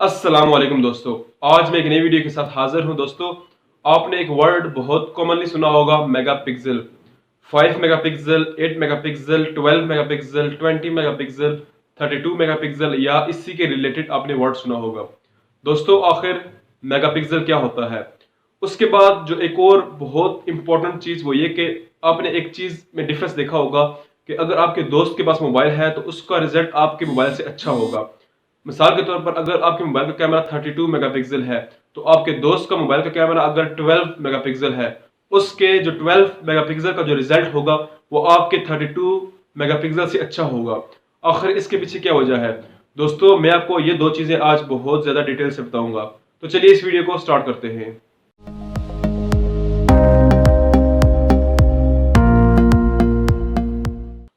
अस्सलाम वालेकुम दोस्तों। आज मैं एक नई वीडियो के साथ हाजिर हूं दोस्तों। आपने एक वर्ड बहुत कॉमनली सुना होगा, megapixel. 5 megapixel, 8 megapixel, 12 megapixel, 20 megapixel, 32 megapixel या इसी के रिलेटेड आपने वर्ड सुना होगा। दोस्तों आखिर मेगापिक्सल क्या होता है? उसके बाद जो एक और बहुत इंपॉर्टेंट चीज़ वो ये कि आपने एक चीज़ में डिफरेंस देखा होगा कि अगर आपके दोस्त के पास मोबाइल है तो उसका रिजल्ट आपके मोबाइल से अच्छा होगा। मिसाल के तौर पर अगर आपके मोबाइल का कैमरा 32 मेगापिक्सल है तो आपके दोस्त का मोबाइल का कैमरा अगर 12 मेगापिक्सल है, उसके जो 12 मेगापिक्सल का जो रिजल्ट होगा वो आपके 32 मेगापिक्सल से अच्छा होगा। आखिर इसके पीछे क्या वजह है? दोस्तों मैं आपको ये दो चीजें आज बहुत ज्यादा डिटेल से बताऊंगा। तो चलिए इस वीडियो को स्टार्ट करते हैं।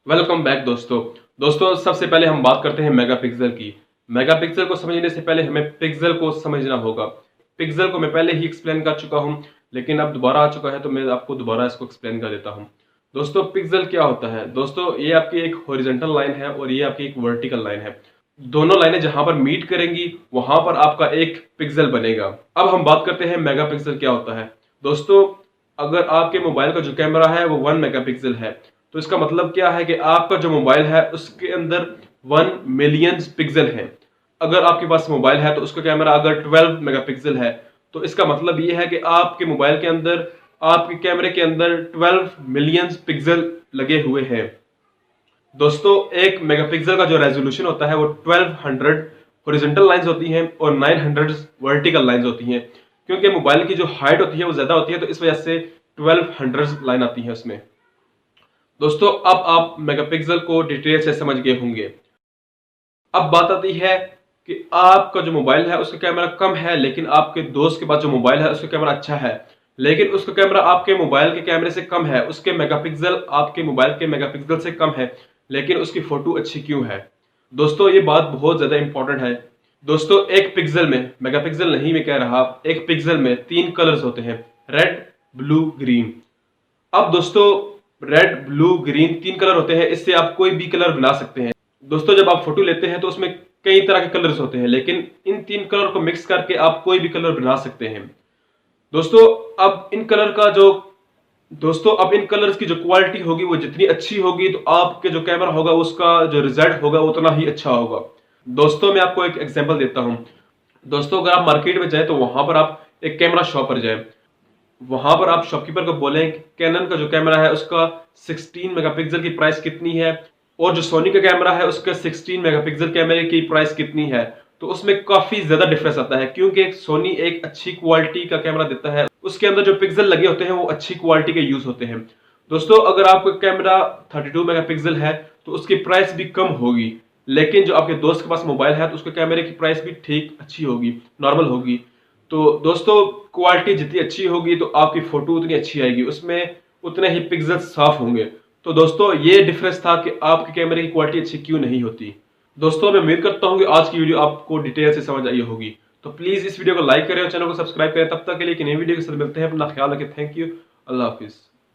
वेलकम बैक दोस्तों सबसे पहले हम बात करते हैं मेगापिक्सल की। मेगापिक्सल को समझने से पहले हमें पिक्सल को समझना होगा। पिक्सल को मैं पहले ही एक्सप्लेन कर चुका हूं, लेकिन अब दोबारा आ चुका है तो मैं आपको दोबारा इसको एक्सप्लेन कर देता हूं। दोस्तों पिक्सल क्या होता है? दोस्तों ये आपकी एक हॉरिजॉन्टल लाइन है और ये आपकी एक वर्टिकल लाइन है। दोनों लाइनें जहां पर मीट करेंगी वहां पर आपका एक पिक्सल बनेगा। अब हम बात करते हैं मेगापिक्सल क्या होता है। दोस्तों अगर आपके मोबाइल का जो कैमरा है वो 1 मेगापिक्सल है तो इसका मतलब क्या है कि आपका जो मोबाइल है उसके अंदर 1 मिलियन पिक्सल है। अगर आपके पास मोबाइल है तो उसका कैमरा अगर 12 मेगापिक्सल है तो इसका मतलब ये है कि आपके मोबाइल के अंदर, आपके कैमरे के अंदर 12 मिलियन पिक्सल लगे हुए हैं। दोस्तों 1 मेगापिक्सल का जो रेजोल्यूशन होता है वो 1200 हॉरिजॉन्टल लाइंस होती हैं और 900 वर्टिकल लाइंस होती हैं। क्योंकि मोबाइल की जो हाइट होती है वो ज्यादा होती है तो इस वजह से 1200 लाइन आती है उसमें। दोस्तों अब आप मेगापिक्सल को डिटेल से समझ गए होंगे। अब बात आती है कि आपका जो मोबाइल है उसका कैमरा कम है, लेकिन आपके दोस्त के पास जो मोबाइल है उसका कैमरा अच्छा है, लेकिन उसका कैमरा आपके मोबाइल के कैमरे से कम है, उसके मेगापिक्सल आपके मोबाइल के मेगापिक्सल से कम है, लेकिन उसकी फोटो अच्छी क्यों है? दोस्तों ये बात बहुत ज्यादा इंपॉर्टेंट है। दोस्तों एक पिक्सल में, मेगापिक्सल नहीं मैं कह रहा, एक पिक्सल में 3 कलर्स होते हैं, रेड, ब्लू, ग्रीन। अब दोस्तों रेड, ब्लू, ग्रीन 3 कलर होते हैं, इससे आप कोई भी कलर बना सकते हैं। दोस्तों जब आप फोटो लेते हैं तो उसमें कई तरह के कलर्स होते हैं, लेकिन इन 3 कलर को मिक्स करके आप कोई भी कलर बना सकते हैं। दोस्तों अब इन कलर का जो दोस्तों अब इन कलर्स की जो क्वालिटी होगी वो जितनी अच्छी होगी तो आपके जो कैमरा होगा उसका जो रिजल्ट होगा वो उतना ही अच्छा होगा। दोस्तों मैं आपको एक एग्जांपल देता हूं। दोस्तों अगर आप मार्केट में जाए तो वहां पर आप एक कैमरा शॉप पर जाए, वहां पर आप शॉपकीपर को बोलें कि कैनन का जो कैमरा है उसका 16 मेगापिक्सल की प्राइस कितनी है और जो सोनी का कैमरा है उसका 16 मेगापिक्सल कैमरे की प्राइस कितनी है, तो उसमें काफी ज्यादा डिफरेंस आता है। क्योंकि सोनी एक अच्छी क्वालिटी का कैमरा देता है, उसके अंदर जो पिक्सल लगे होते हैं वो अच्छी क्वालिटी के यूज होते हैं। दोस्तों अगर आपका कैमरा 32 मेगापिक्सल है तो उसकी प्राइस भी कम होगी, लेकिन जो आपके दोस्त के पास मोबाइल है तो उसके कैमरे की प्राइस भी ठीक अच्छी होगी, नॉर्मल होगी। तो दोस्तों क्वालिटी जितनी अच्छी होगी तो आपकी फोटो उतनी अच्छी आएगी, उसमें उतने ही पिक्सल साफ होंगे। तो दोस्तों ये डिफरेंस था कि आपके कैमरे की क्वालिटी अच्छी क्यों नहीं होती। दोस्तों मैं उम्मीद करता हूं कि आज की वीडियो आपको डिटेल से समझ आई होगी। तो प्लीज इस वीडियो को लाइक करें और चैनल को सब्सक्राइब करें। तब तक के लिए कि नई वीडियो के साथ मिलते हैं। अपना ख्याल रखें। Thank you. Allah Hafiz.